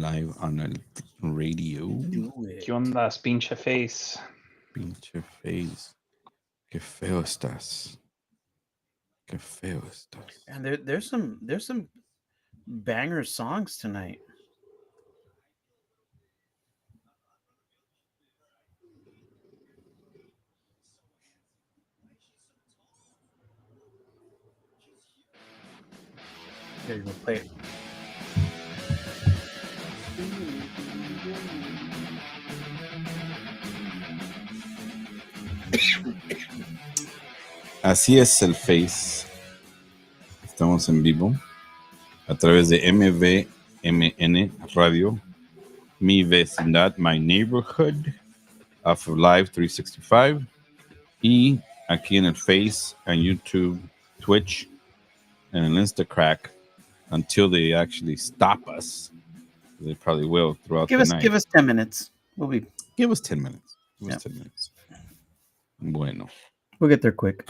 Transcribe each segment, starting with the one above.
live on el radio. Do it. ¿Qué onda, pinche face? Pinche face. Qué feo estás. Qué feo estás. And there's some banger songs tonight. There you go, play it. Así es el Face. Estamos en vivo a través de MVMN Radio, Mi Vecindad, My Neighborhood, off of Live 365, y aquí en el Face, and YouTube, Twitch, and Instacrack, until they actually stop us. They probably will throughout the night. Give us 10 minutes. Give us 10 minutes. Give us 10 minutes. Bueno. We'll get there quick.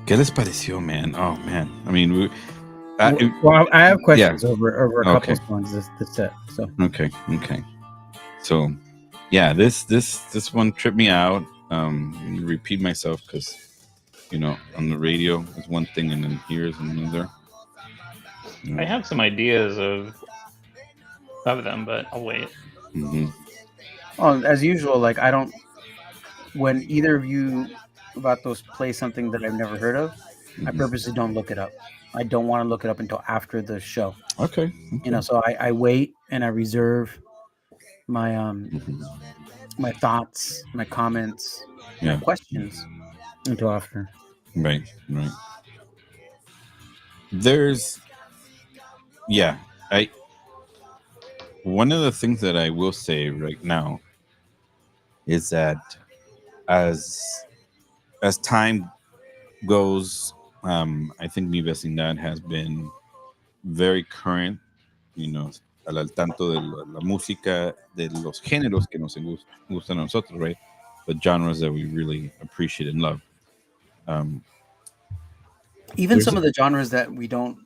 ¿Qué les pareció, man? Oh, man. I mean, well, I have questions over a couple of songs this set. So okay. So, yeah, this one tripped me out. Repeat myself because, on the radio is one thing and then here is another. I have some ideas of them, but I'll wait. Mm-hmm. Oh, as usual, like I don't. When either of you vatos play something that I've never heard of, I purposely don't look it up. I don't want to look it up until after the show. Okay. So I wait and I reserve my my thoughts, my comments, my questions until after. Right. One of the things that I will say right now is that as time goes, I think Mi Vecindad has been very current, al tanto de la música, de los géneros que nos gustan a nosotros, right? The genres that we really appreciate and love. Even some of the genres that we don't,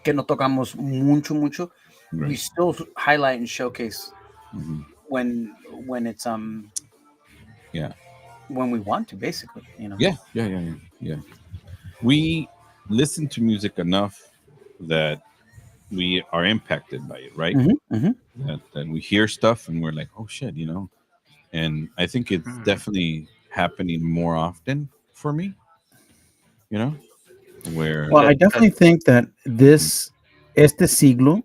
que no tocamos mucho, right. We still highlight and showcase when it's when we want to, basically, Yeah. We listen to music enough that we are impacted by it, right? That we hear stuff and we're like, oh shit, and I think it's definitely happening more often for me, where I definitely think that este siglo,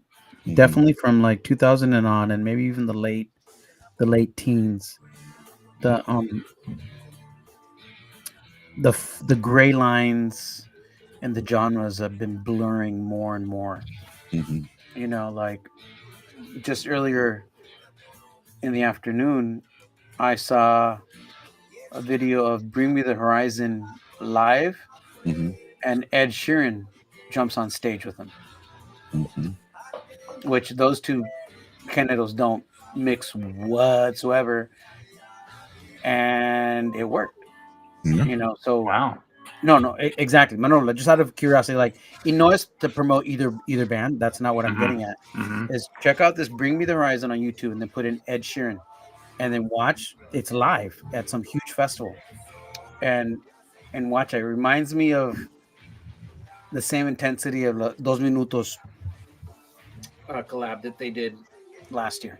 definitely from like 2000 and on, and maybe even the late teens, the gray lines and the genres have been blurring more and more. Like just earlier in the afternoon, I saw a video of Bring Me the Horizon live, and Ed Sheeran jumps on stage with him, which those two géneros don't mix whatsoever, and it worked. So wow. No, exactly. Manolo, just out of curiosity, like, no es to promote either band. That's not what I'm getting at. Is check out this Bring Me the Horizon on YouTube and then put in Ed Sheeran, and then watch it's live at some huge festival, and watch it. It reminds me of the same intensity of Dos Minutos collab that they did last year.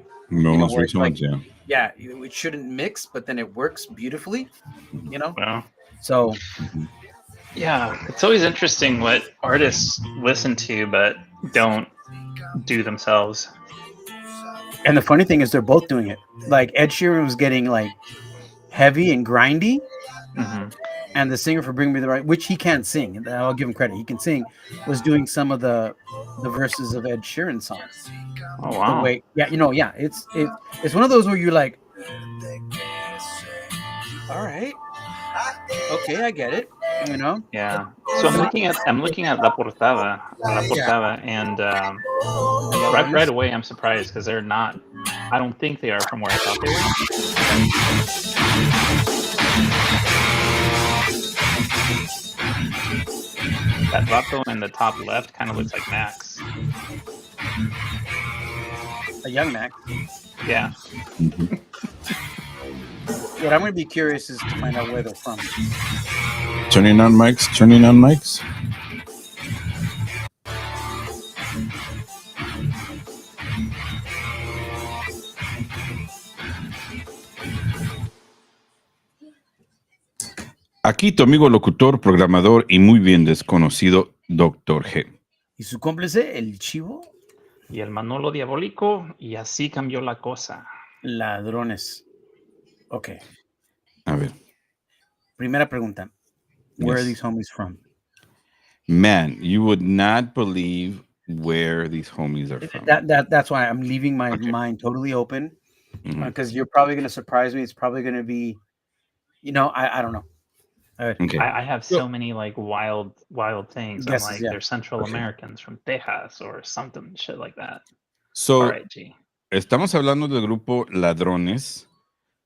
Yeah, it shouldn't mix, but then it works beautifully. Wow. So. Yeah, it's always interesting what artists listen to but don't do themselves. And the funny thing is they're both doing it. Like Ed Sheeran was getting like heavy and grindy, and the singer for Bring Me the Right, which he can't sing, I'll give him credit, he can sing, was doing some of the verses of Ed Sheeran songs. Oh wow. It's one of those where you're like, all right, okay, I get it. Yeah. So I'm looking at La Portada, and right away I'm surprised because they're not. I don't think they are from where I thought they were. That vato in the top left kind of looks like Max. a young Mac. Yeah. What I'm going to be curious is to find out where they're from. Turning on mics. Turning on mics. Aquí tu amigo locutor, programador y muy bien desconocido Dr. G. ¿Y su cómplice, el chivo? Y el Manolo diabólico, y así cambió la cosa. Ladrones. Ok. A ver. Primera pregunta. Where are Yes. these homies from? Man, you would not believe where these homies are from. That's why I'm leaving my mind totally open, because you're probably going to surprise me. It's probably going to be, I don't know. Okay. I have so many like wild things. Guesses, I'm like, yeah. they're Central Americans from Texas or something shit like that. So, All right, G. Estamos hablando del grupo Ladrones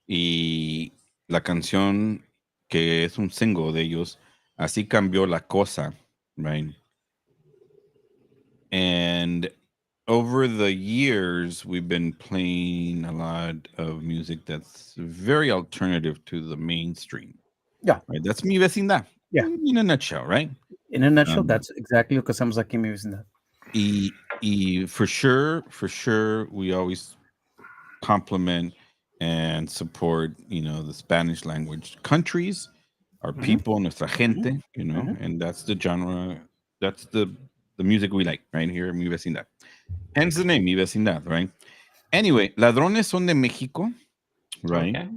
y la canción que es un single de ellos, Así cambió la cosa, right? And over the years, we've been playing a lot of music that's very alternative to the mainstream. Yeah. Right? That's Mi Vecindad. Yeah. In a nutshell, right? In a nutshell, that's exactly lo que estamos aquí en Mi Vecindad. Y for sure, we always compliment and support, the Spanish language countries, our people, nuestra gente, and that's the genre, that's the music we like right here in Mi Vecindad. Hence the name, Mi Vecindad, right? Anyway, Ladrones son de Mexico, right? Okay.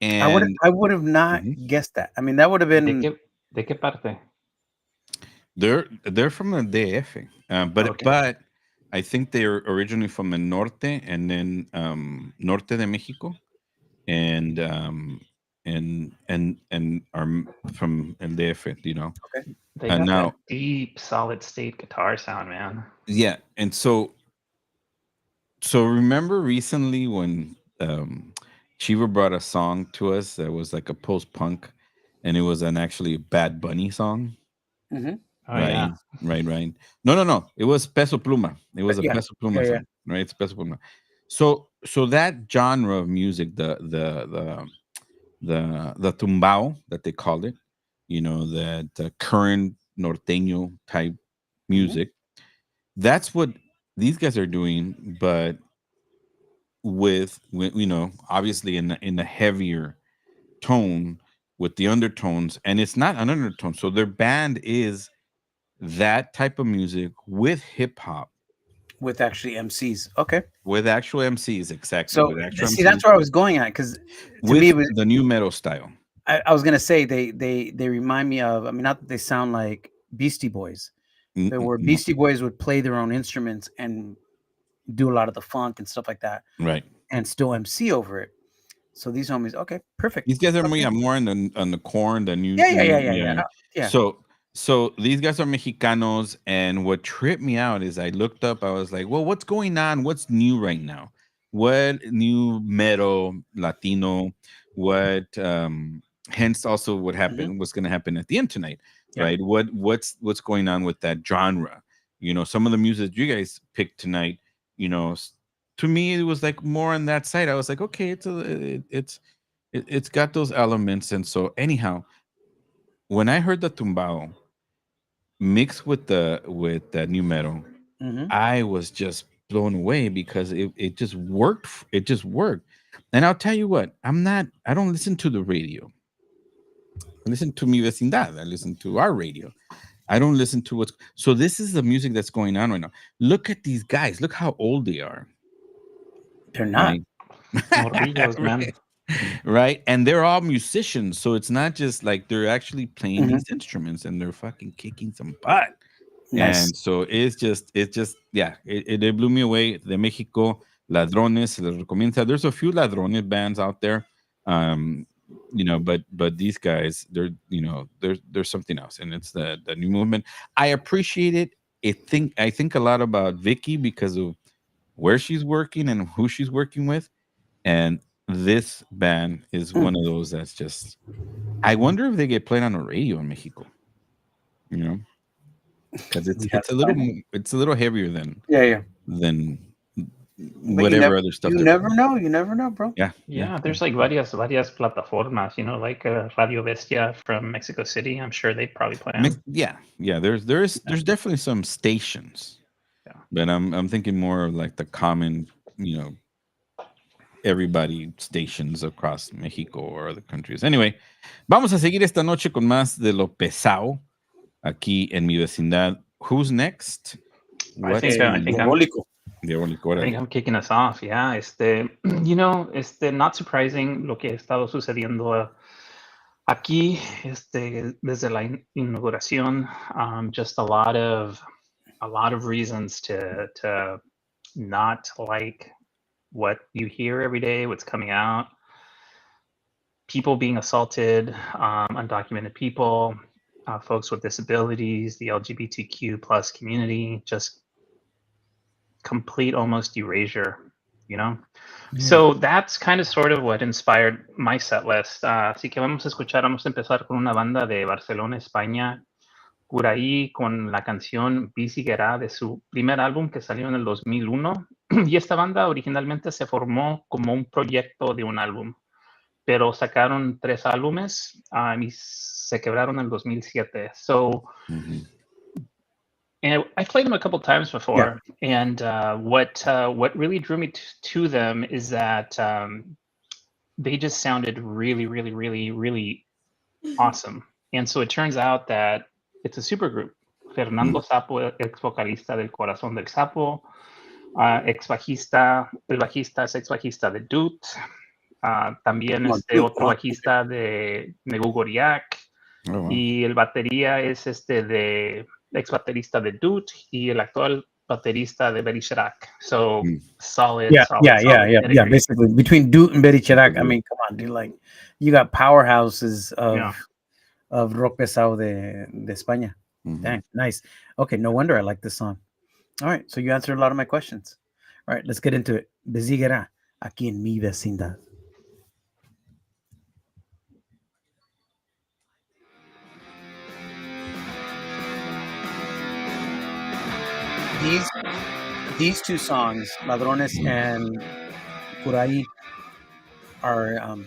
And I would have not guessed that. I mean, that would have been. ¿De qué parte? They're from the DF, but I think they're originally from the norte and then norte de Mexico, and are from el DF, Okay. They got now that deep, solid state guitar sound, man. Yeah, and so remember recently when Chiva brought a song to us that was like a post-punk, and it was an actually Bad Bunny song. Mm-hmm. Oh, Right, yeah. right. No. It was Peso Pluma. It was a Yeah. Peso Pluma Yeah, song, right? It's Peso Pluma. So that genre of music, the tumbao that they called it, that current norteño type music. That's what these guys are doing, but with obviously in the heavier tone with the undertones, and it's not an undertone. So their band is that type of music with hip hop, with actually MCs. Okay. with actual MCs, exactly. So With actual see, MCs, that's where I was going at, because to with me, it was, the new metal style. I was gonna say they remind me of. I mean, not that they sound like Beastie Boys, but where Beastie Boys would play their own instruments and do a lot of the funk and stuff like that, Right. and still MC over it. So these homies, okay, perfect. These guys are more on the corn, the new. Yeah. So these guys are Mexicanos, and what tripped me out is I looked up. I was like, well, what's going on? What's new right now? What new metal Latino? What hence also what happened? What's going to happen at the end tonight? Yeah. Right? What's going on with that genre? Some of the music you guys picked tonight. To me, it was like more on that side. I was like, okay, it's got those elements. And so anyhow, when I heard the tumbao mixed with the new metal, I was just blown away because it just worked. It just worked. And I'll tell you what, I don't listen to the radio. I listen to Mi Vecindad. I listen to our radio. I don't listen to so this is the music that's going on right now. Look at these guys. Look how old they are. They're not. Morrillos, man. Right, and they're all musicians, so it's not just like they're actually playing these instruments and they're fucking kicking some butt. Nice. And so it blew me away. De Mexico, Ladrones, se les recomienda. There's a few Ladrones bands out there, but these guys, there's something else, and it's the new movement. I appreciate it. I think a lot about Vicky because of where she's working and who she's working with, and this band is one of those that's just. I wonder if they get played on the radio in Mexico. Because it's a little heavier than whatever other stuff. You never know. You never know, bro. Yeah. There's like varias plataformas, you know, like Radio Bestia from Mexico City. I'm sure they probably play them. Yeah. There's definitely some stations. Yeah. But I'm thinking more of like the common, you know, everybody stations across Mexico or other countries. Anyway, vamos a seguir esta noche con más de lo pesado aquí en mi vecindad. Who's next? I think I'm kicking us off. Yeah, you know, not surprising lo que ha estado sucediendo aquí, desde la inauguración. Just a lot of reasons to not like what you hear every day, what's coming out. People being assaulted, undocumented people, folks with disabilities, the LGBTQ plus community, just complete almost erasure, you know? So that's kind of sort of what inspired my set list. Así que vamos a empezar con una banda de Barcelona, España, Curaí, con la canción Vecindad de su primer álbum que salió en el 2001. Y esta banda originalmente se formó como un proyecto de un álbum, pero sacaron 3 álbumes y se quebraron en el 2007. So, and I played them a couple times before, and what really drew me to them is that they just sounded really, really, really, really awesome. And so it turns out that it's a supergroup. Fernando Sapo, ex vocalista del Corazón del Sapo, el bajista es ex bajista de Dut, también otro bajista de Negugoriak, y el batería es de ex baterista de Dut y el actual baterista de Vecindad. So solid. Yeah. Basically, between Dut and Vecindad, I mean, come on, dude. Like, you got powerhouses of rock pesado de España. Dang, nice. Okay, no wonder I like this song. All right, so you answered a lot of my questions. All right, let's get into it. Vecindad, aquí en mi vecindad. These 2 songs, Ladrones and Curaí, are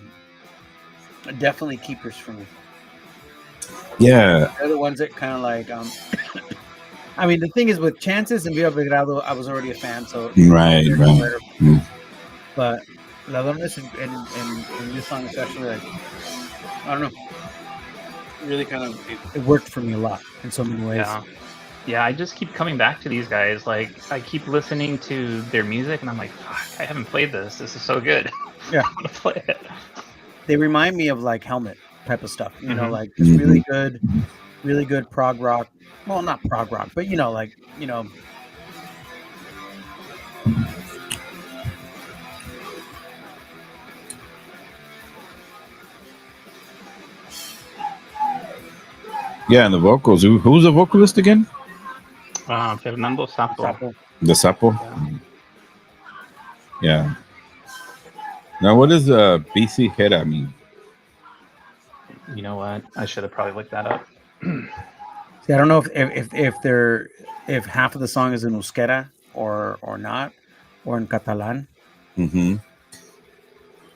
definitely keepers for me. Yeah, they're the ones that kind of like. I mean, the thing is with Chances and Via Belgrado, I was already a fan, so right. But Ladrones and this song especially, like, I don't know, really kind of it worked for me a lot in so many ways. Yeah, I just keep coming back to these guys. Like, I keep listening to their music, and I'm like, fuck, I haven't played this. This is so good. Yeah, I'm gonna play it. They remind me of like Helmet type of stuff. You know, like just really good prog rock. Well, not prog rock, but you know, like, you know. Yeah, and the vocals. Who's the vocalist again? Fernando Sapo. The Sapo? Yeah. Now, what does Vecindad mean? You know what? I should have probably looked that up. See, I don't know if half of the song is in Euskera or not, or in Catalan.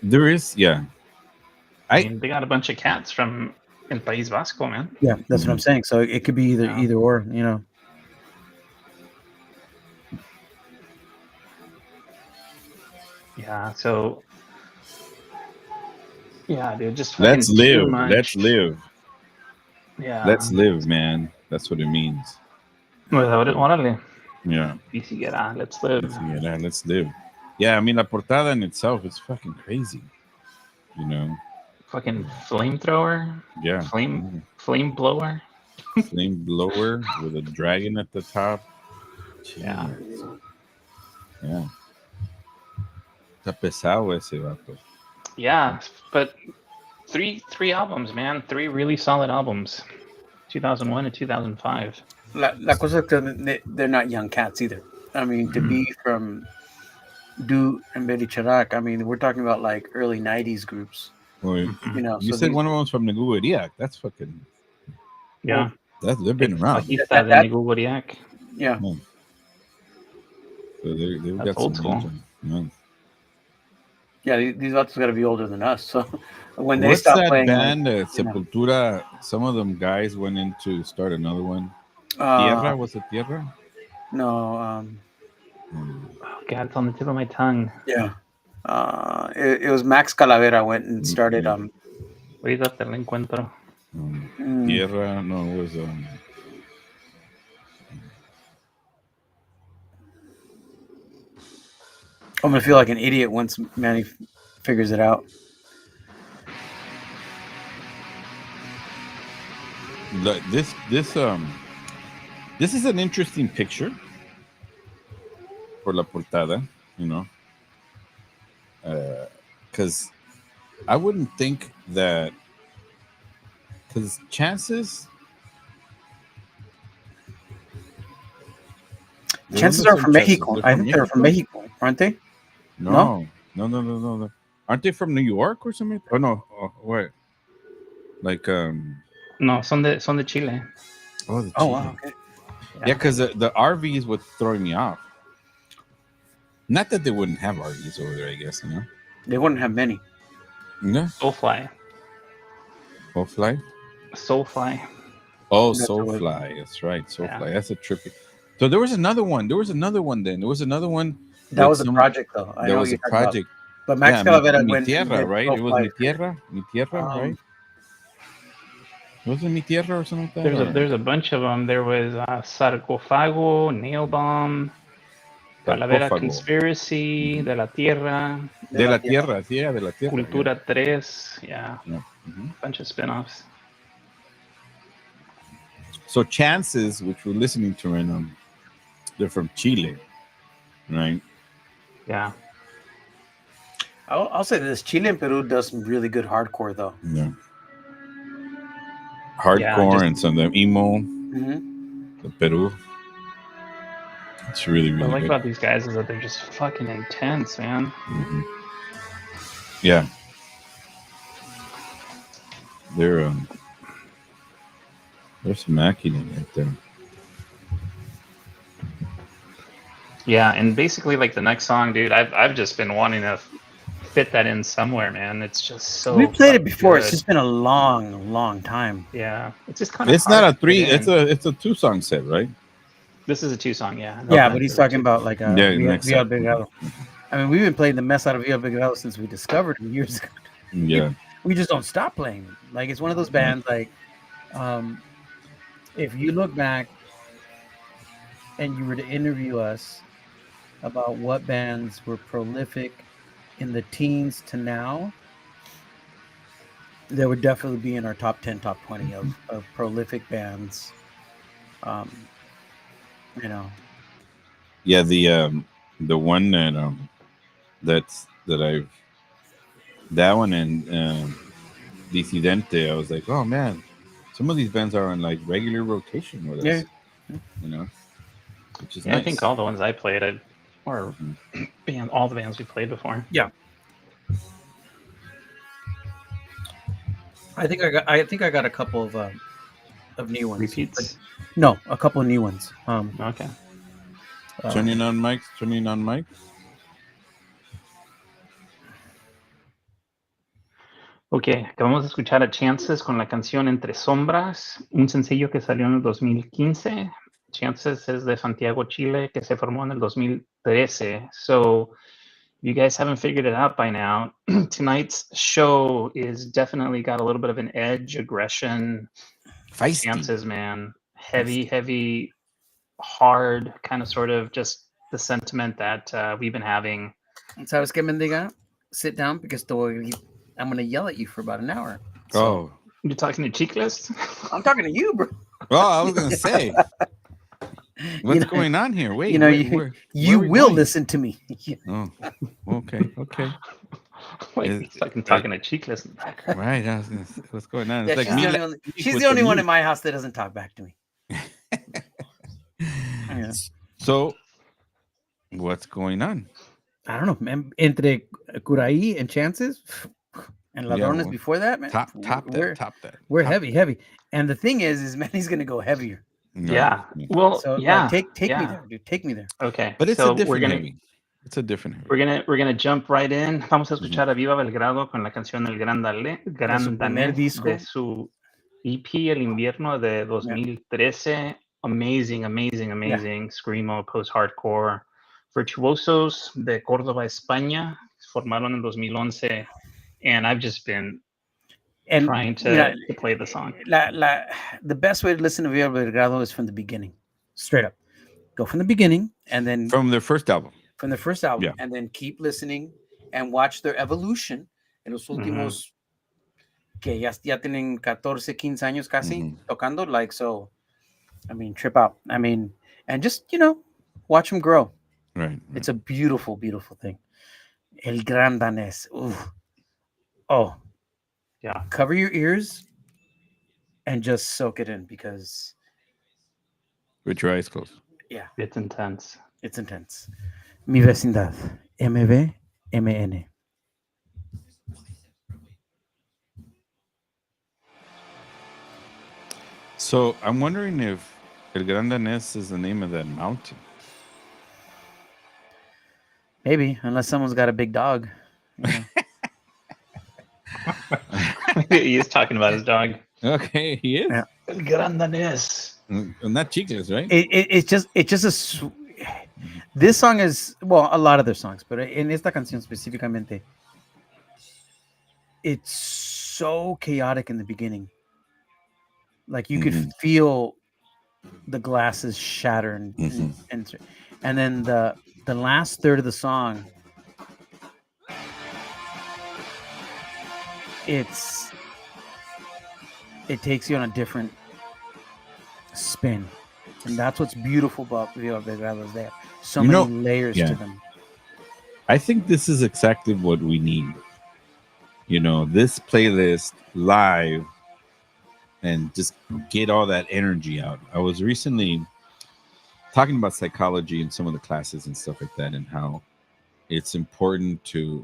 There is, yeah. I mean, they got a bunch of cats from El País Vasco, man. Yeah, that's what I'm saying. So it could be either or, you know. Yeah, so yeah, dude, just let's live. Let's live. Yeah. Let's live, man. That's what it means. Yeah. Let's live. Let's live. Yeah, I mean, la portada in itself is fucking crazy. You know. Fucking flamethrower. Yeah. Flame blower. Flame blower with a dragon at the top. Yeah. Yeah. Está pesado ese vato. Yeah, but three albums, man. 3 really solid albums. 2001 and 2005. La cosa es que they're not young cats either. I mean, to be from Dut and Vecindad, I mean, we're talking about like early 90s groups. Well, you know, you said one of them's from Negugoriak. That's fucking... Yeah. They've been around. Negugoriak. Yeah. So they've got old some school. region. Mm. Yeah, these vatos got to be older than us. So when they What's stop that playing, band, like, Sepultura? Some of them guys went in to start another one. Tierra, was it Tierra? No, Mm. Oh, God, it's on the tip of my tongue. yeah. It was Max Calavera went and started. Ahorita te lo encuentro. Tierra, no, it was. I'm gonna feel like an idiot once Manny figures it out. This is an interesting picture for la portada, you know, because I wouldn't think that, because chances Are from Mexico. I think they're from Mexico, aren't they? No. Aren't they from New York or something? Oh no, what? Like No, son de Chile. Oh, the Chile. Oh wow, okay. Yeah, because the RVs would throw me off. Not that they wouldn't have RVs over there, I guess, you know. They wouldn't have many. Yeah. Soulfly. Soulfly? Soulfly. Oh, Soulfly. That's right. Soulfly. Yeah. That's a trippy. So there was another one. There was another one. That was a project, though. There was a project. But Max Calavera Mi went Tierra, and right? It was Mi Tierra. Mi Tierra, right? Was it Mi Tierra or something like that? There's a bunch of them. There was Sarcófago, Nail Bomb, Calavera Conspiracy, De la Tierra. De la Tierra, yeah, De la Tierra. Cultura 3, yeah. Bunch of spin-offs. So Chances, which we're listening to right now, they're from Chile, right? Yeah. I'll say this: Chile and Peru does some really good hardcore, though. Yeah. Hardcore and some of the emo. The Peru. It's really, really what I like good. about these guys is that they're just fucking intense, man. Yeah. They're smacking it right there. Yeah, and basically, like the next song, dude, I've just been wanting to fit that in somewhere, man. It's just so. We played it before. Good. It's just been a long time. Yeah, it's just kind of. It's not a 3. It's a 2-song set, right? This is a 2-song, yeah. Yeah, but he's talking about like Via Big L. I mean, we've been playing the mess out of Via Big L since we discovered him years ago. Yeah. We just don't stop playing. Like, it's one of those bands. Like, if you look back and you were to interview us about what bands were prolific in the teens to now, there would definitely be in our top 10, top 20 of prolific bands. You know. Yeah, the one that one and Dissidente, I was like, oh man, some of these bands are on like regular rotation with us. You know, which is nice. I think all the ones I played, all the bands we played before. Yeah. I think I got a couple of new ones. Repeats? No, a couple of new ones. Okay. Turning on mics. Ok, acabamos de escuchar a Chances con la canción Entre Sombras, un sencillo que salió en el 2015. Chances es de Santiago, Chile, que se formó en el 2013. So, if you guys haven't figured it out by now, tonight's show is definitely got a little bit of an edge, aggression. Feisty. Chances, man. Heavy, hard, kind of sort of just the sentiment that we've been having. ¿Sabes qué, Mendiga? Sit down because I'm going to yell at you for about an hour. So, you're talking to Chicles? I'm talking to you, bro. Oh, I was going to say. What's going on here? Wait, you will listen to me. Oh, okay. Wait, he's fucking talking to Chicles in the background. Right. What's going on? Yeah, she's the only one in my house that doesn't talk back to me. Yeah. So, what's going on? I don't know. Entre Curaí and Chances and Ladrones before that, man. Top that. We're heavy. And the thing is Manny's going to go heavier. Yeah. Well, so, yeah. Take me there, dude. Take me there. Okay. But it's a different heavy. It's a different. We're gonna jump right in. Vamos a escuchar a Viva Belgrado con la canción El Gran Danés de su EP El Invierno de 2013. Amazing screamo, post-hardcore. Virtuosos de Córdoba, España, formaron en 2011, and I've just been trying to play the song. The best way to listen to Viva Belgrado is from the beginning, straight up. Go from the beginning, and then from their first album. And then keep listening and watch their evolution en los últimos que ya tienen 14, 15 años casi tocando, like, so, I mean, trip out. I mean, and just, watch them grow. Right. It's a beautiful, beautiful thing. El Gran Danés. Ooh. Oh. Yeah. Cover your ears and just soak it in, because... With your eyes closed. Yeah. It's intense. Mi Vecindad. MVMN. So I'm wondering if El Gran Danés is the name of that mountain. Maybe, unless someone's got a big dog. He is talking about his dog. Okay, he is. Yeah. El Gran Danés. Not Chicles, right? It's just this song is, well, a lot of their songs, but en esta canción específicamente, it's so chaotic in the beginning. Like, you could feel the glasses shatter and then the last third of the song, it takes you on a different spin, and that's what's beautiful about Viva Belgrado. They have so many layers to them. I think this is exactly what we need. This playlist live, and just get all that energy out. I was recently talking about psychology in some of the classes and stuff like that, and how it's important to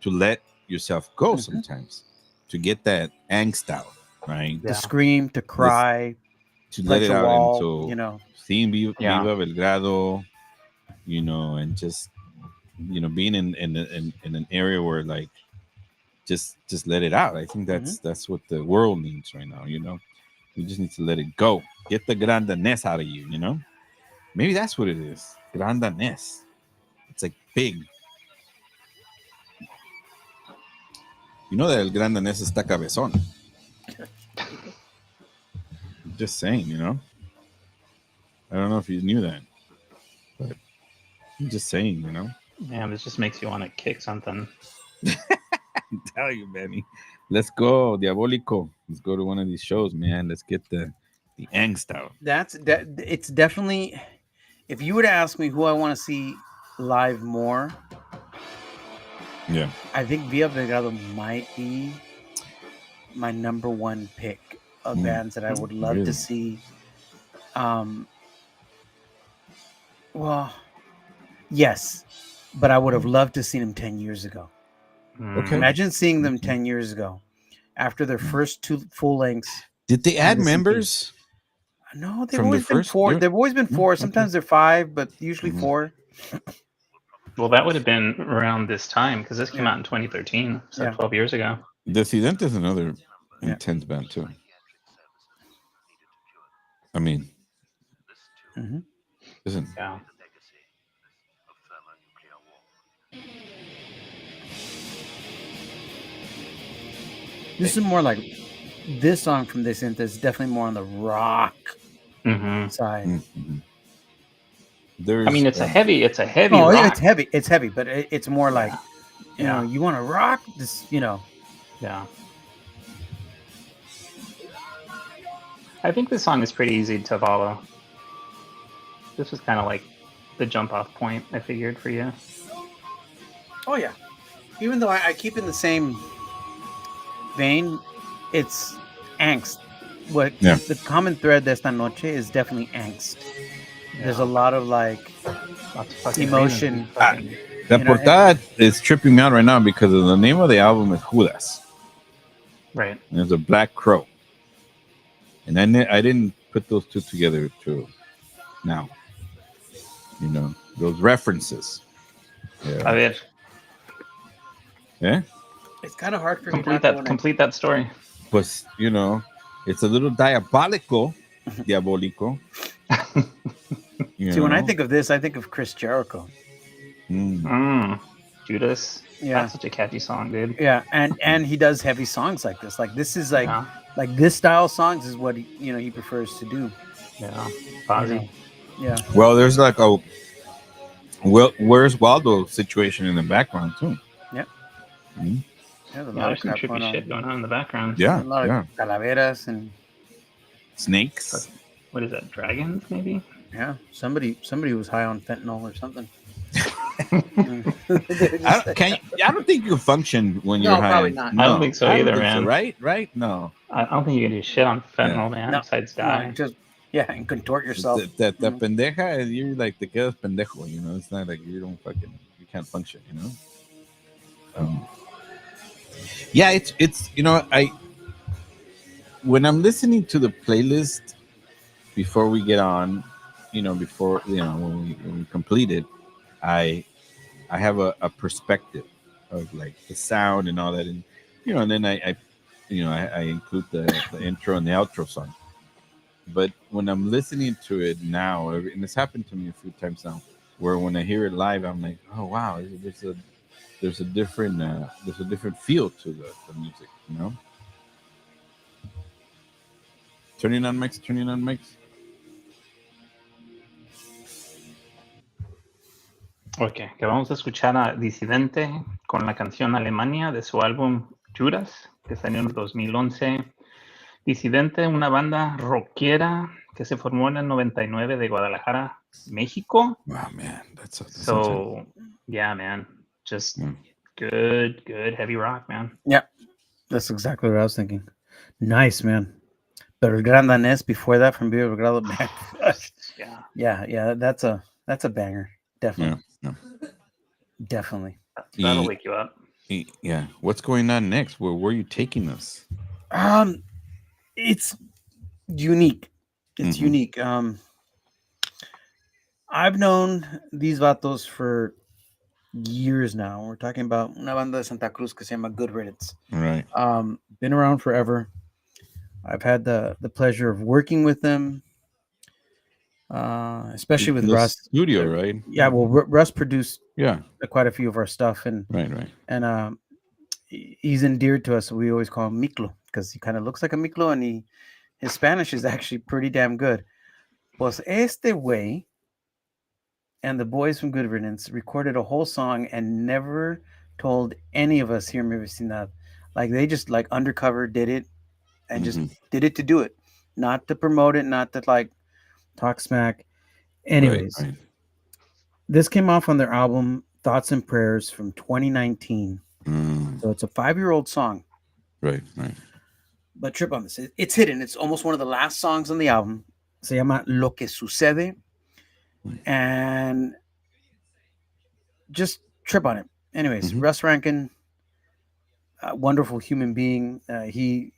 let yourself go sometimes, to get that angst out, right? To scream, to cry, to let it out into, seeing Viva Belgrado, and just being in an area where, like, just let it out. I think that's what the world needs right now. We just need to let it go. Get the Gran Danés out of you. Maybe that's what it is. Gran Danés. It's like big. That El Gran Danés está cabezón. Just saying, I don't know if you knew that, but I'm just saying, Yeah, this just makes you want to kick something. I'm telling you, Benny. Let's go, Diabolico. Let's go to one of these shows, man. Let's get the angst out. It's definitely, if you were to ask me who I want to see live more, I think Via Belgrado might be my number one pick of bands that I would love to see. Well, yes, but I would have loved to see them 10 years ago. Okay. Imagine seeing them 10 years ago after their first 2 full lengths. Did they add members? No, they've always been 4. They've always been 4. Sometimes they're 5, but usually 4. Well, that would have been around this time, because this came out in 2013, so 12 years ago. Vecindad is another intense band too. I mean, isn't? Yeah. This is more like, this song from Vecindad is definitely more on the rock side. I mean, it's a heavy. Oh, rock. It's heavy, but it's more like, you want to rock this, Yeah. I think this song is pretty easy to follow. This was kind of like the jump off point, I figured, for you. Oh, yeah. Even though I keep in the same vein, it's angst. The common thread de esta noche is definitely angst. There's a lot of emotion. The portada is tripping me out right now because of the name of the album is Judas. Right. And there's a black crow. And I didn't put those two together till now. Those references. A ver, Yeah. It's kind of hard for me. Complete that story. Pues, it's a little diabolical. Diabolico. See, when I think of this, I think of Chris Jericho. Judas. Yeah. That's such a catchy song, dude. Yeah, and he does heavy songs like this. Like this is like this style songs is what he prefers to do. Yeah. Fozzy. Yeah. Well, there's like a Where's Waldo situation in the background too. Yeah. Mm-hmm. There's some trippy shit going on in the background. Yeah. A lot of calaveras and snakes. What is that? Dragons, maybe? Yeah. Somebody was high on fentanyl or something. I don't think you function when you're high. Probably not. No, I don't think so either, man. So, right? No. I don't think you can do shit on fentanyl, man. Besides die. And contort yourself. The pendeja, you're like te quedas pendejo. It's not like you can't function. Yeah, it's when I'm listening to the playlist before we get on, when we complete it, I have a perspective of like the sound and all that, and and then I include the intro and the outro song. But when I'm listening to it now, and it's happened to me a few times now, where when I hear it live, I'm like, oh wow, there's a different feel to the music, Turning on mics. Ok, que vamos a escuchar a Disidente con la canción Alemania de su álbum Judas, que salió en el 2011. Disidente, una banda rockera que se formó en el 99 de Guadalajara, México. Wow, man, that's so yeah, man, just good heavy rock, man. Yeah, that's exactly what I was thinking. Nice, man. But el Gran Danés before that from Viva Belgrado, man. yeah, that's a banger, definitely. Yeah. Definitely. That'll wake you up. Yeah. What's going on next? Where are you taking us? It's unique. It's unique. I've known these vatos for years now. We're talking about una banda de Santa Cruz que se llama Good Riddance. Right. Been around forever. I've had the pleasure of working with them, especially with Russ. Studio, right? Yeah, well, Russ produced quite a few of our stuff, and right. And he's endeared to us. So we always call him Miklo because he kind of looks like a Miklo, and his Spanish is actually pretty damn good. Pues este way and the boys from Good Riddance recorded a whole song and never told any of us here in Vecindad. Like they just like undercover did it and just did it to do it, not to promote it, not to like talk smack. Anyways, right. This came off on their album Thoughts and Prayers from 2019. So it's a 5-year-old song. Right. But trip on this. It's hidden. It's almost one of the last songs on the album. Se llama Lo que sucede. And just trip on it. Anyways, Russ Rankin, a wonderful human being. He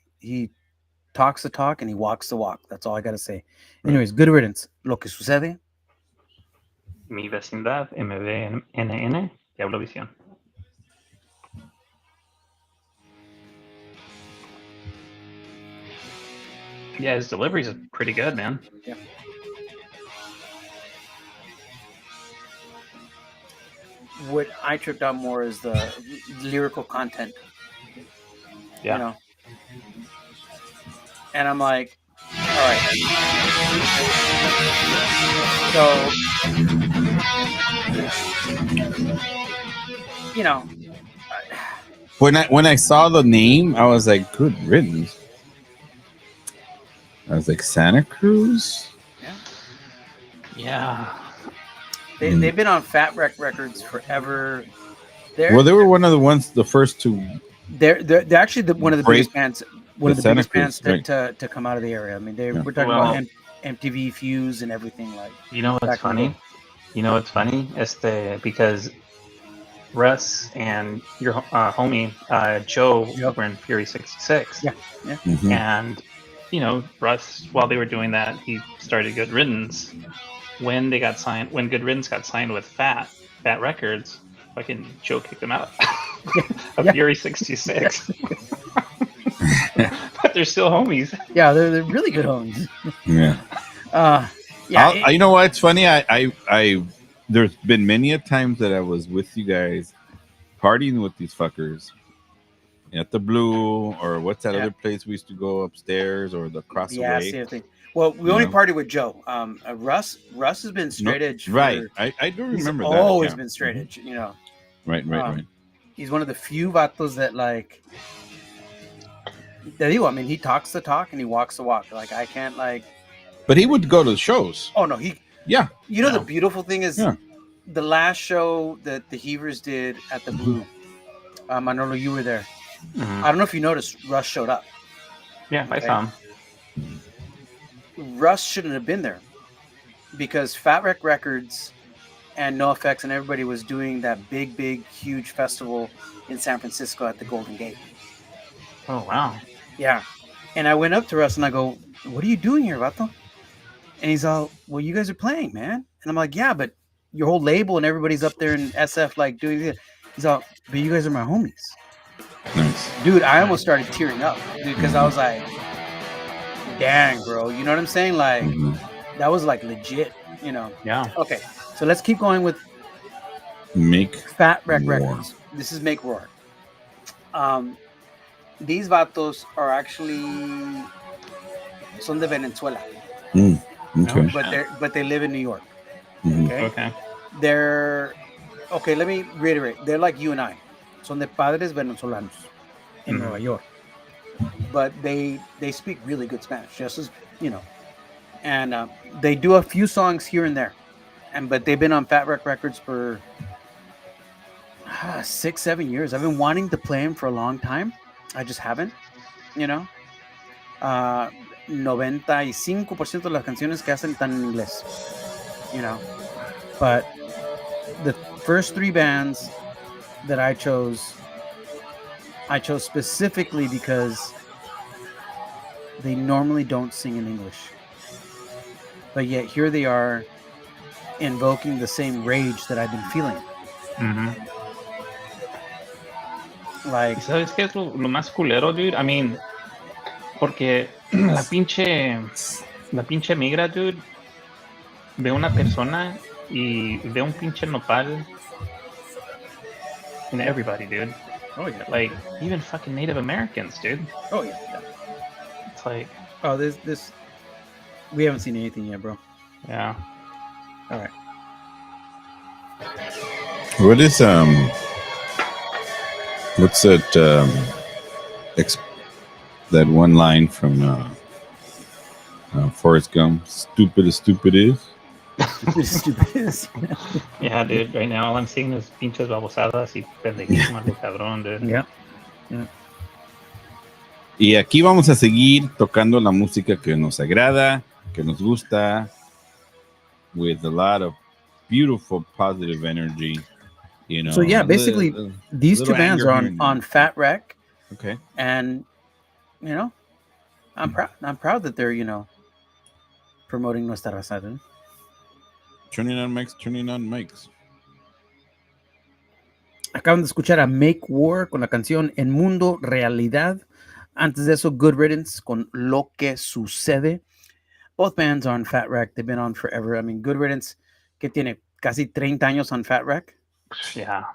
talks the talk and he walks the walk. That's all I got to say. Anyways, Good Riddance. Lo que sucede. Mi vecindad, MVNN, Diablovisión. Yeah, his deliveries are pretty good, man. Yeah. What I tripped out more is the lyrical content. Yeah. And I'm like, all right. So, when I saw the name, I was like, Good Riddance. I was like, Santa Cruz? Yeah. They've been on Fat Wreck Records forever. They were one of the first to. They're actually one of the biggest bands. One of the biggest bands right. to come out of the area. I mean, we're talking about MTV Fuse and everything like. You know what's funny? Because Russ and your homie Joe were in Fury 66. Yeah. And Russ, while they were doing that, he started Good Riddance. When Good Riddance got signed with Fat Records, fucking Joe kicked them out of Fury 66. But they're still homies. Yeah, they're really good homies. Yeah. You know what? It's funny. I there's been many a times that I was with you guys partying with these fuckers at the Blue, or what's that other place we used to go upstairs, or the Crossway. Same thing. Well, we only partied with Joe. Russ has been straight edge. Right. I do remember that. He's always been straight edge, you know. Right. He's one of the few vatos that, like, I mean, he talks the talk and he walks the walk. Like, I can't, like... But he would go to the shows. Oh, no, Yeah. You know, the beautiful thing is the last show that the Heavers did at the Blue, Manolo, you were there. I don't know if you noticed, Russ showed up. Yeah, I saw him. Russ shouldn't have been there because Fat Wreck Records and NoFX and everybody was doing that big, huge festival in San Francisco at the Golden Gate. Oh, wow. Yeah. And I went up to Russ and I go, "What are you doing here, vato?" And he's all, "Well, you guys are playing, man." And I'm like, "Yeah, but your whole label and everybody's up there in SF, like, doing it." He's all, "But you guys are my homies." Nice. Dude, I almost started tearing up, dude, because I was like, dang, bro. You know what I'm saying? Like, that was like legit, you know? Yeah. Okay, so let's keep going with Make Fat Wreck Records. This is Make Roar. These vatos are actually son de Venezuela. Okay. But they live in New York. Okay. Let me reiterate. They're like you and I. Son de padres venezolanos in Nueva York. But they speak really good Spanish, just as, you know. And they do a few songs here and there. But they've been on Fat Wreck Records for 6-7 years. I've been wanting to play them for a long time. I just haven't, you know. 95% de las canciones que hacen están en inglés, you know. But the first three bands that I chose specifically because they normally don't sing in English. But yet here they are invoking the same rage that I've been feeling. Like, ¿sabes qué es lo más culero, dude? I mean, porque la pinche migra, dude, ve una persona y ve un pinche nopal in everybody, dude. oh yeah, Like, even fucking Native Americans, dude. oh yeah. It's like, Oh, this we haven't seen anything yet, bro. yeah. All right. What is what's that that one line from Forrest Gump? Stupid as stupid is. Yeah, dude. Right now, all I'm seeing is pinches babosadas y pendejísimas de cabrón, dude. Yeah. Y aquí vamos a seguir tocando la música que nos agrada, que nos gusta, with a lot of beautiful positive energy, you know. So yeah, basically these two bands are on Fat Wreck. Okay. And you know, I'm proud that they're, you know, promoting nuestra raza, dude. Turning on mics. Acaban de escuchar a Make War con la canción En Mundo Realidad. Antes de eso, Good Riddance con Lo Que Sucede. Both bands are on Fat Wreck. They've been on forever. I mean, Good Riddance, que tiene casi 30 años on Fat Wreck. Yeah.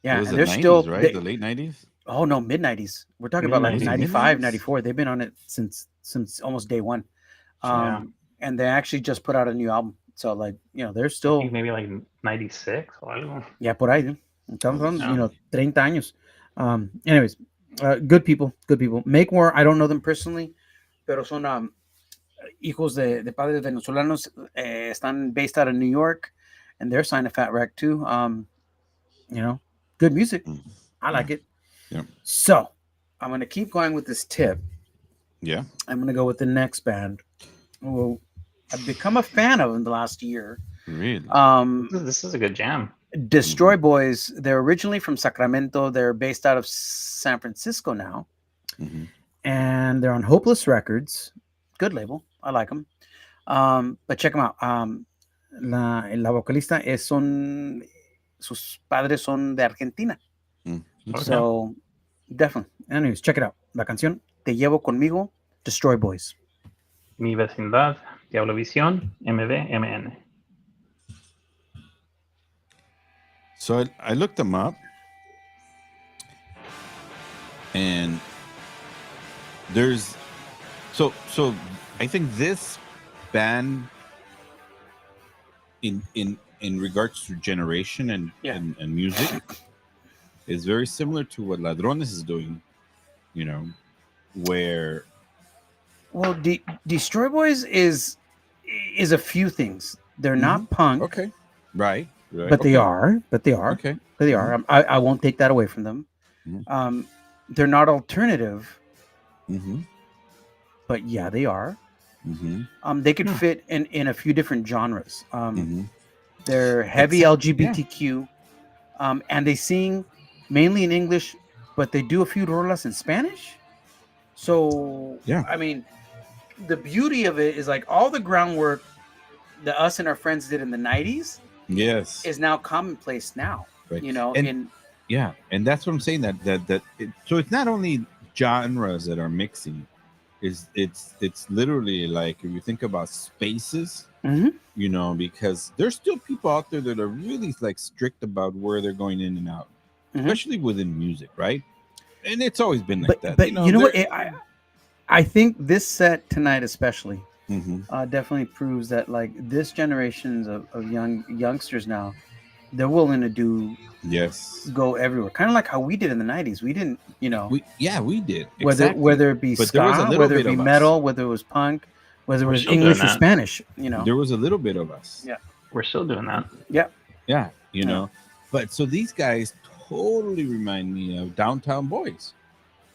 Yeah, and they're 90s, still... right? The late 90s? Oh, no, mid-90s. We're talking about like 95, 94. They've been on it since almost day one. And they actually just put out a new album. So, like, you know, they're still... I think maybe like 96 or algo. Yeah, por ahí. Estamos on, you know, 30 años. Anyways, good people. Make War, I don't know them personally, pero son hijos de padres venezolanos. Están based out of New York, and they're signed to Fat Wreck too. You know, good music. I like it. Yeah. So, I'm going to keep going with this tip. Yeah. I'm going to go with the next band. Well, I've become a fan of in the last year. Really? This is a good jam. Destroy Boys. They're originally from Sacramento. They're based out of San Francisco now. And they're on Hopeless Records. Good label. I like them. But check them out. La vocalista sus padres son de Argentina. Okay. So, definitely. Anyways, check it out. La canción Te Llevo Conmigo, Destroy Boys. Mi Vecindad, Diablovisión, MVMN. So I looked them up, and there's so I think this band in regards to generation and music is very similar to what Ladrones is doing, you know, where Well, Destroy Boys is a few things. They're not punk. Okay. Right. But they are. Okay. But they are. I won't take that away from them. Mhm. They're not alternative. Mm-hmm. But yeah, they are. Mm-hmm. They could fit in a few different genres. Mm-hmm. They're heavy LGBTQ, and they sing mainly in English, but they do a few rolas in Spanish. So Yeah. I mean, the beauty of it is like all the groundwork that us and our friends did in the 90s Yes. is now commonplace now. Right. You know, and that's what I'm saying. So it's not only genres that are mixing. It's literally like if you think about spaces, you know, because there's still people out there that are really like strict about where they're going in and out, especially within music, right? And it's always been like that. But you know what? I think this set tonight especially definitely proves that like this generations of youngsters now, they're willing to do go everywhere, kind of like how we did in the 90s. We didn't, you know, we did whether it be ska, whether it be metal, whether it was punk, whether it was English or Spanish, you know, there was a little bit of us. Yeah, we're still doing that. Yeah, you know, but so these guys totally remind me of Downtown Boys,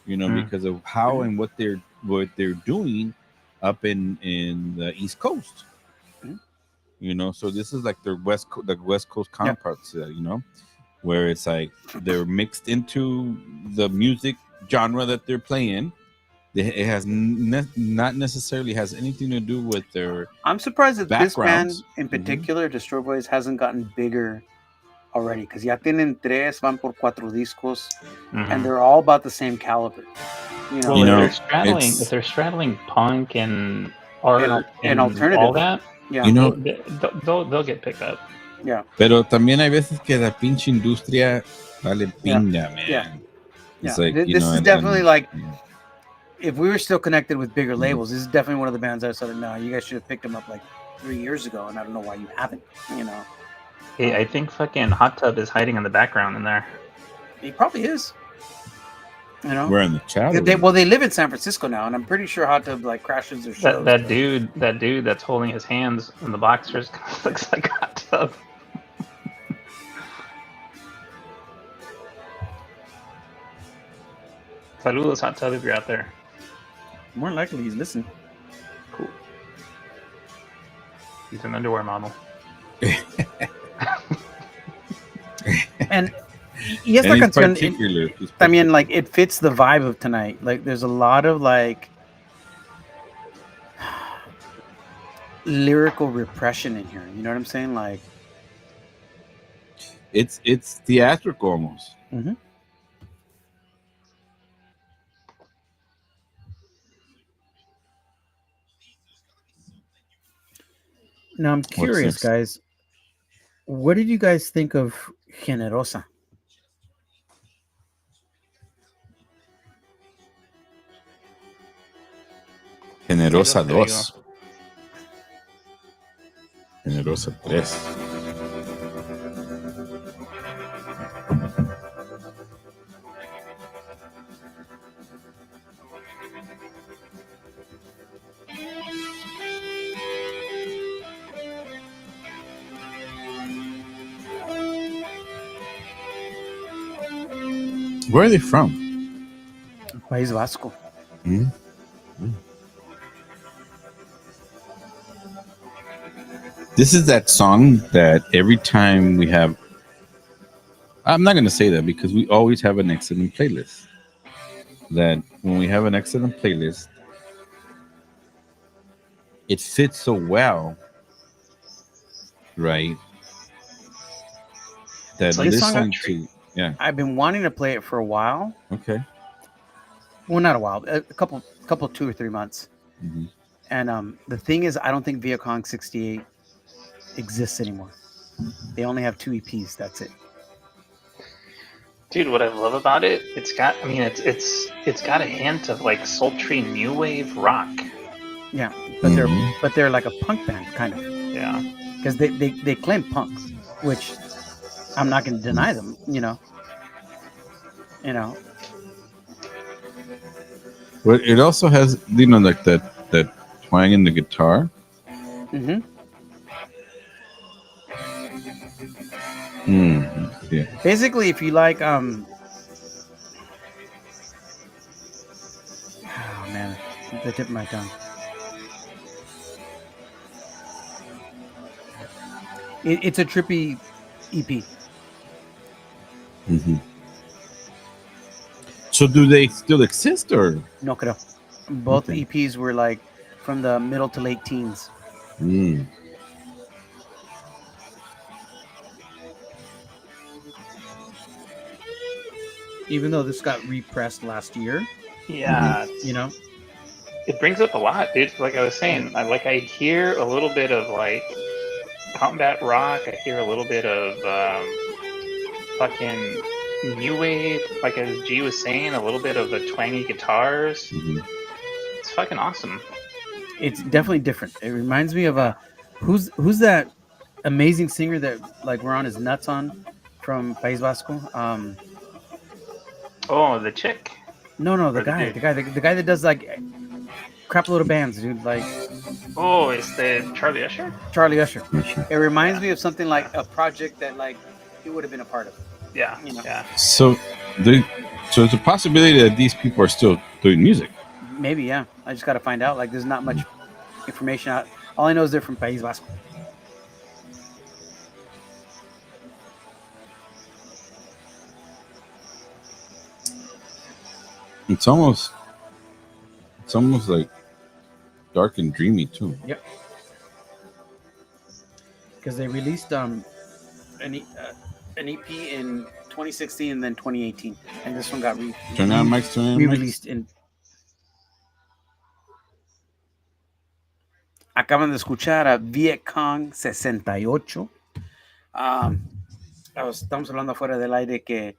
you know, because of how and what they're doing up in the East Coast. You know, so this is like their West Coast counterparts, you know, where it's like they're mixed into the music genre that they're playing. It has not necessarily has anything to do with their. I'm surprised that this band in particular, Destroy Boys, hasn't gotten bigger already, because ya tienen tres, van por 4 discos, and they're all about the same caliber. You know, if they're straddling punk and art and alternative, all that, you know, they'll get picked up. Yeah. Pero también hay veces que la pinche industria vale pinga, man. Yeah. It's like, this is definitely like, if we were still connected with bigger labels, this is definitely one of the bands I said, no, you guys should have picked them up like 3 years ago, and I don't know why you haven't, you know. Hey, I think fucking Hot Tub is hiding in the background in there. He probably is. You know, we're in the chat. They live in San Francisco now, and I'm pretty sure Hot Tub like crashes their shows. That dude that's holding his hands in the boxers looks like Hot Tub. Saludos, Hot Tub, if you're out there. More likely he's listening. Cool. He's an underwear model. And y esta canción también, like, it fits the vibe of tonight. Like, there's a lot of like lyrical repression in here. You know what I'm saying? Like, it's theatrical almost. Now I'm curious, guys. What did you guys think of Generosa? Generosa 2. Generosa 3. Where are they from? País Vasco. This is that song that every time we have, I'm not going to say that because we always have an excellent playlist. That when we have an excellent playlist, it fits so well, right? that like listen country. to. Yeah. I've been wanting to play it for a while. Okay. Well, not a while, a couple 2 or 3 months. Mhm. And the thing is, I don't think Viacom 68 exists anymore. They only have 2 EPs. That's it. Dude, what I love about it, it's got. I mean, it's got a hint of like sultry new wave rock. Yeah, but Mhm. they're like a punk band kind of, Yeah. because they claim punk, which I'm not going to deny them. You know. But it also has, like that twang in the guitar. Mm-hmm. Yeah. Basically, if you like oh man, the tip of my tongue. It's a trippy EP. Hmm. So do they still exist or? No creo. Both Okay. EPs were like from the middle to late teens. Mm. Even though this got repressed last year, Yeah. you know. It brings up a lot, dude. Like I was saying, I hear a little bit of like combat rock. I hear a little bit of fucking new wave. Like as G was saying, a little bit of the twangy guitars. Hmm. It's fucking awesome. It's definitely different. It reminds me of who's that amazing singer that like we're on his nuts on from País Vasco. Oh, the chick. No, the Or the guy, dude. the guy that does like crap load of bands, dude. Like Oh, it's the Charlie Usher. Charlie Usher. It reminds me of something like a project that like he would have been a part of. Yeah, You know. yeah. So it's a possibility that these people are still doing music. Maybe, yeah. I just got to find out. Like, there's not much information out. All I know is they're from País Vasco. It's almost like dark and dreamy too. Yep. Because they released an EP in 2016 and then 2018, and this one got Turn on mics. re-released in. Acaban de escuchar a Viacom 68. Estamos hablando fuera del aire que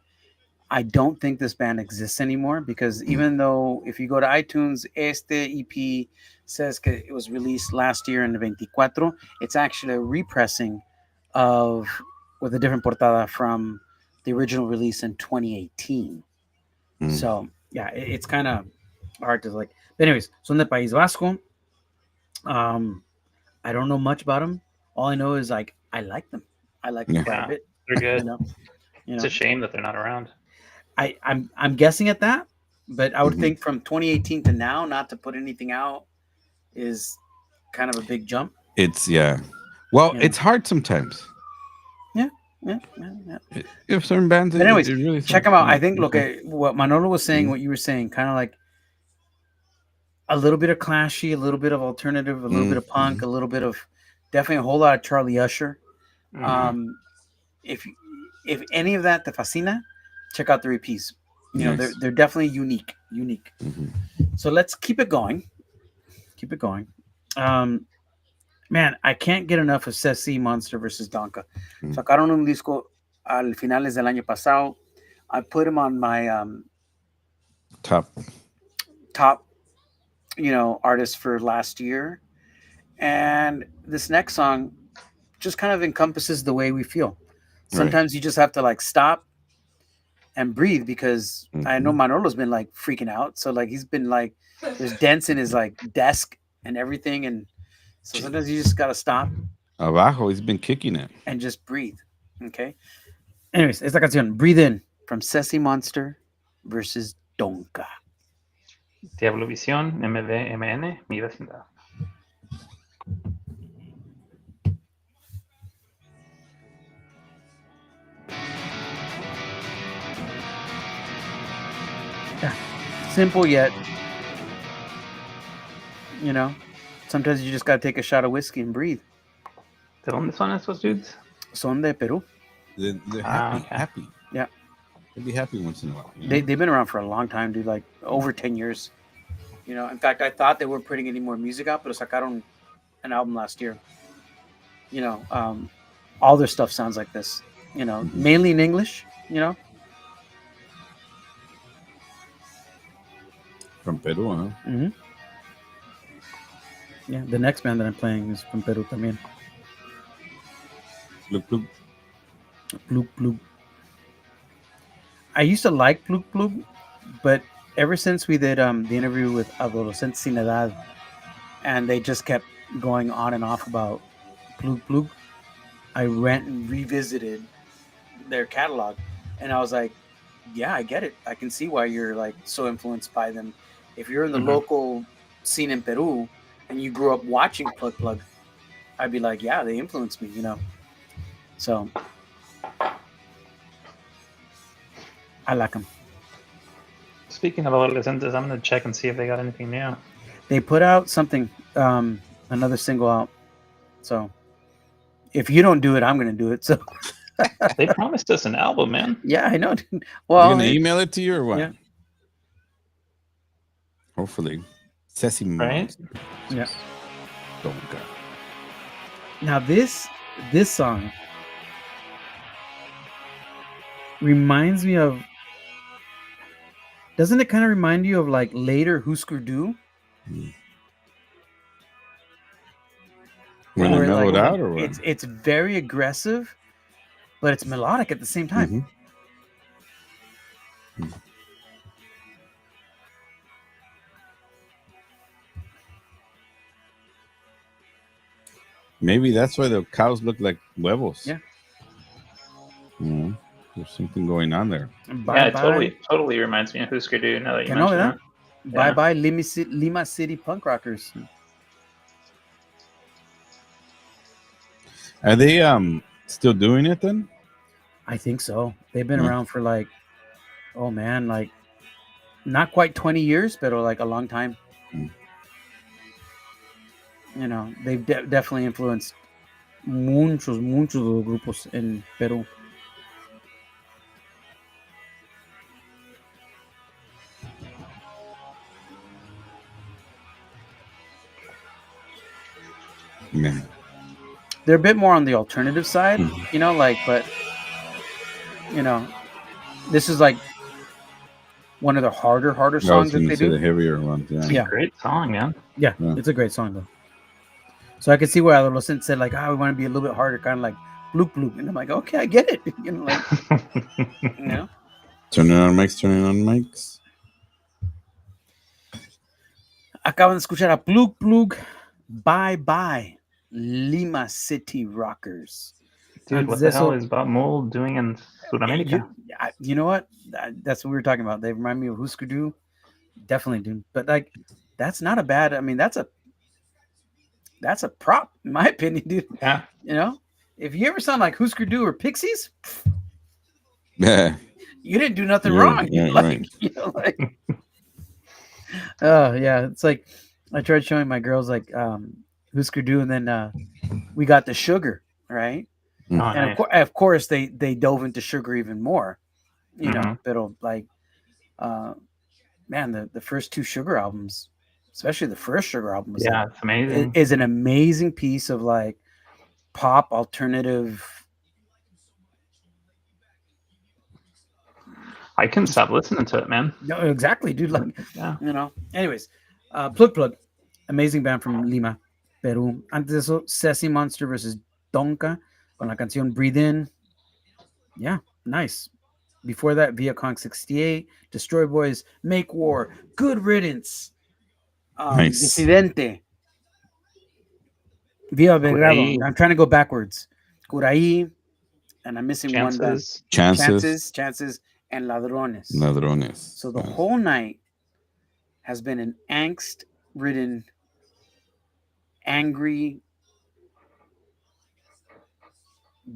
I don't think this band exists anymore, because even though if you go to iTunes, este EP says that it was released last year in the 24, it's actually a repressing of with a different portada from the original release in 2018. So yeah, it's kind of hard to like. But anyways, son de País Vasco. I don't know much about them. All I know is like I like them. I like them quite a bit. They're good. You know, It's a shame that they're not around. I'm guessing at that, but I would think from 2018 to now, not to put anything out is kind of a big jump. It's Well, it's hard sometimes. Yeah. If certain bands, but anyways, really check them out. I think look at what Manolo was saying, what you were saying, kind of like a little bit of clashy, a little bit of alternative, a little bit of punk, a little bit of definitely a whole lot of Charlie Usher. If any of that te fascina, check out the EPs. You know, they're definitely unique. So let's keep it going. Man, I can't get enough of Ceci Monster versus Donka. Sacaron un disco al finales del año pasado. I put him on my top, artists for last year. And this next song just kind of encompasses the way we feel. Sometimes you just have to like stop and breathe, because I know Manolo's been like freaking out. So like he's been like, there's dents in his like desk and everything, and so sometimes you just gotta stop. Abajo, he's been kicking it and just breathe. Okay. Anyways, esta canción, Breathe In, from Ceci Monster versus Donka. Diablo Visión, MVMN, Mi Vecindad. Simple yet, sometimes you just gotta take a shot of whiskey and breathe. ¿De dónde son estos dudes? Son de Perú. They're happy. Okay. Happy. Yeah. They'd be happy once in a while. They've been around for a long time, dude. Like over 10 years. You know, in fact, I thought they weren't putting any more music out, but sacaron an album last year. You know, all their stuff sounds like this. You know, mainly in English. You know. From Peru, huh? Mm-hmm. Yeah, the next band that I'm playing is from Peru también. Look, look. Plug Plug. I used to like Plug Plug, but ever since we did the interview with Adolescente Sin Edad, and they just kept going on and off about Plug Plug, I went and revisited their catalog, and I was like, yeah, I get it. I can see why you're like so influenced by them. If you're in the local scene in Peru and you grew up watching Plug Plug, I'd be like, yeah, they influenced me, you know. So I like them. Speaking of adolescentes, I'm gonna check and see if they got anything new. They put out something, another single out. So if you don't do it, I'm gonna do it. So They promised us an album, man. yeah, I know. Well, You gonna email it to you or what? Yeah. Hopefully. Sesame Right? Monster. Yeah. Don't go. Now this song reminds me of. Doesn't it kind of remind you of like later Husker Du? When they Where, mellowed like, out or what? It's very aggressive, but it's melodic at the same time. Maybe that's why the cows look like huevos. Yeah. There's something going on there. Yeah, it totally reminds me of Husker Du now that you mention that. Bye bye Lima City punk rockers. Are they still doing it then? I think so. They've been around for like, oh man, like not quite 20 years, but like a long time. You know, they've definitely influenced muchos de los grupos en Peru. Yeah. They're a bit more on the alternative side, you know, like, but you know, this is like one of the harder songs that they do. The heavier ones, Yeah. Great song, man. Yeah, it's a great song though. So I could see where Adolescent said like, we want to be a little bit harder, kind of like bloop bloop, and I'm like, okay, I get it. You know, like, you know. Turning on mics. Acaban de escuchar a Plug Plug. Bye bye Lima City Rockers. Dude, what the hell is Bob Mole doing in Sudamerica? You know what? That's what we were talking about. They remind me of Husker Du. Definitely, dude. But like, that's not a bad. I mean, that's a prop, in my opinion, dude. Yeah. You know, if you ever sound like Husker Du or Pixies, Yeah. you didn't do nothing wrong. Yeah, like, right. You know, like, oh yeah, it's like I tried showing my girls like Husker Du, and then we got the Sugar, right? Oh, And nice. of course they dove into Sugar even more, you know. But like, man, the first two Sugar albums, especially the first Sugar album, was it's amazing. Is an amazing piece of like pop alternative. I couldn't stop listening to it, man. No, exactly, dude. Like, Yeah. you know. Anyways, Plug Plug, amazing band from Lima, Peru. Antes de eso, Sesame Monster versus Donka con la canción Breathe In. Yeah, nice. Before that, Viacong 68, Destroy Boys, Make War, Good Riddance, Nice. Dissidente, Via Belgrado. I'm trying to go backwards. Curaí, and I'm missing one band. Chances, and Ladrones. So the whole night has been an angst-ridden, angry,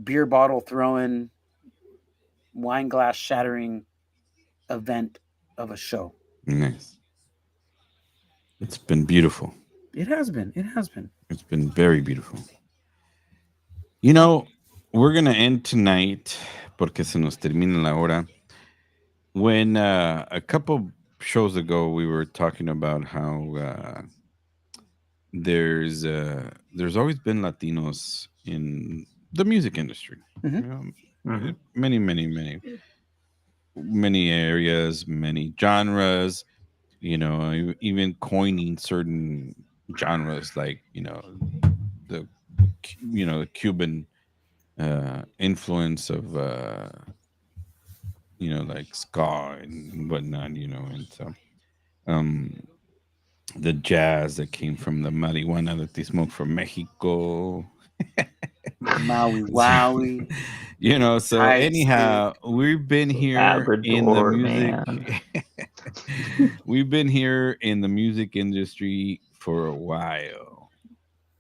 beer bottle throwing, wine glass shattering event of a show. Nice. It's been beautiful. It has been. It's been very beautiful. You know, we're gonna end tonight porque se nos termina la hora. When a couple shows ago we were talking about how there's always been Latinos in the music industry. Mm-hmm. You know, Mm-hmm. many areas, many genres. Even coining certain genres like the the Cuban influence of like ska and whatnot. And so um the jazz that came from the marijuana that they smoke from Mexico. Maui Wowie, So Hide Stick. anyhow, we've been here in the Labrador, music. man. We've been here in the music industry for a while,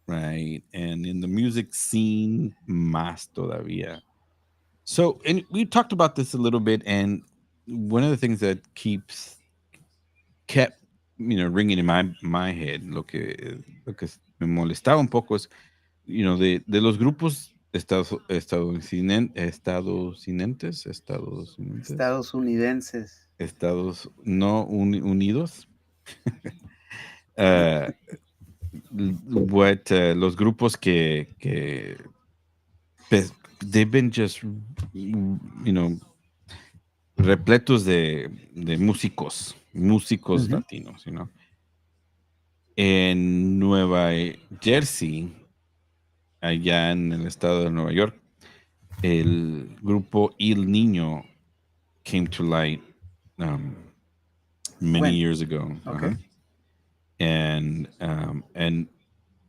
right? And in the music scene, más todavía. So, and we talked about this a little bit, and one of the things that kept ringing in my head, lo que me molestaba un poco es, de los grupos Estadounidenses. Estados no unidos, uh, what los grupos que they've been just repletos de músicos Mm-hmm. latinos, en Nueva Jersey, allá en el estado de Nueva York, el grupo Il Niño came to light many When? years ago. Okay. And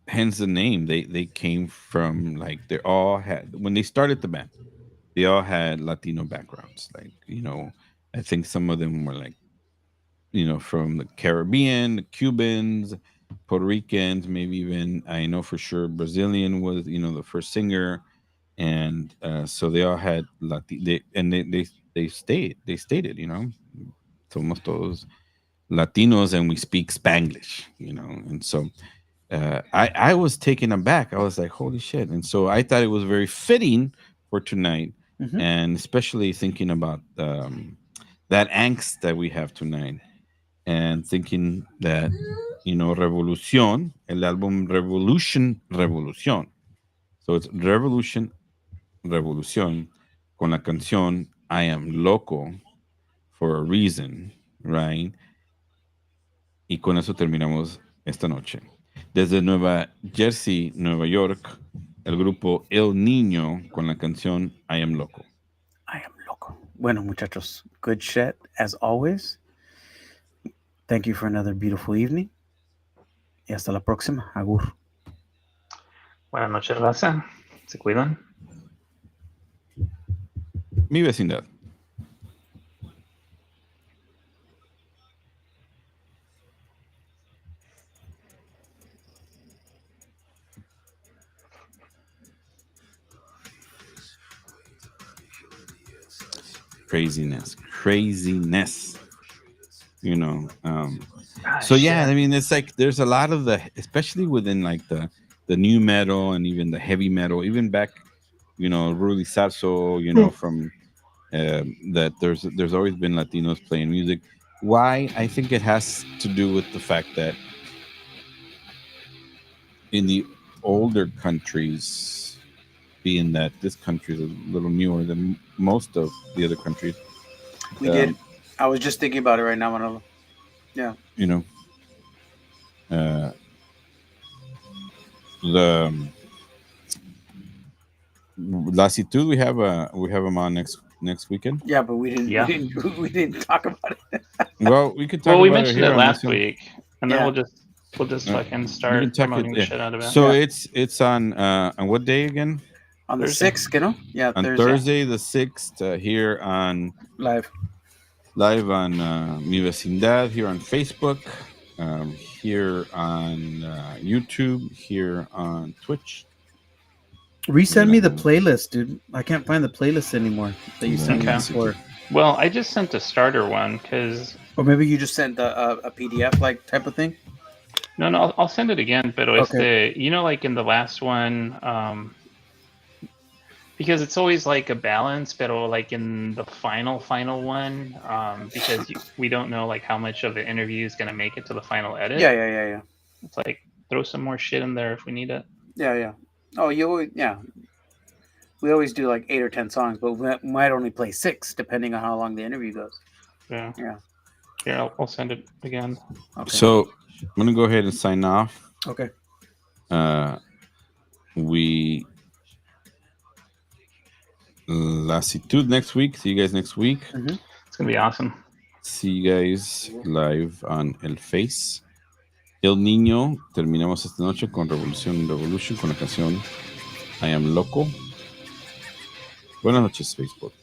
hence the name. They came from, like, they all had, when they started the band, they all had Latino backgrounds. Like, I think some of them were like, from the Caribbean, the Cubans, Puerto Ricans, maybe even, I know for sure Brazilian was, the first singer. And so they all had they stated, somos todos Latinos and we speak Spanglish, and so I was taken aback. I was like, holy shit. And so I thought it was very fitting for tonight, Mm-hmm. and especially thinking about that angst that we have tonight, and thinking that, Revolución, el album Revolution. So it's Revolución, con la canción I Am Loco for a Reason, right? Y con eso terminamos esta noche. Desde Nueva Jersey, Nueva York, el grupo El Niño con la canción I Am Loco. I am loco. Bueno, muchachos, good shit as always. Thank you for another beautiful evening. Y hasta la próxima. Agur. Buenas noches, raza. Se cuidan. Mi vecindad. Craziness. So yeah, shit. I mean, it's like there's a lot of especially within like the new metal and even the heavy metal, even back, Rudy Sarso, from that there's always been Latinos playing music. Why? I think it has to do with the fact that in the older countries, being that this country is a little newer than most of the other countries, We did. I was just thinking about it right now, Manolo. Yeah. The Lassitude, we have them on next weekend. Yeah, but we didn't. Yeah. We didn't talk about it. Well, we could talk Well, we about mentioned here it on last this one. week, and then Yeah. we'll just fucking We start can talk promoting the yeah. shit out of it. So Yeah. it's on what day again? On the Thursday. 6th, you know? Yeah, On Thursday the 6th, here on Live. live on Mi Vecindad, here on Facebook, here on YouTube, here on Twitch. Resend me the playlist, dude. I can't find the playlist anymore that you sent me Okay. before. Well, I just sent a starter one because. Or maybe you just sent a PDF like type of thing. No, I'll send it again. But Okay. like in the last one, because it's always like a balance, but like in the final one, because we don't know like how much of the interview is gonna make it to the final edit. Yeah. It's like throw some more shit in there if we need it. Yeah. Oh, we always do like 8 or 10 songs, but we might only play 6 depending on how long the interview goes. Yeah. Yeah. Here, I'll send it again. Okay. So I'm gonna go ahead and sign off. Okay. We Lassitude next week. See you guys next week. Mm-hmm. It's gonna be awesome. See you guys live on El Face. El Niño. Terminamos esta noche con Revolution con la canción I Am Loco. Buenas noches, Facebook.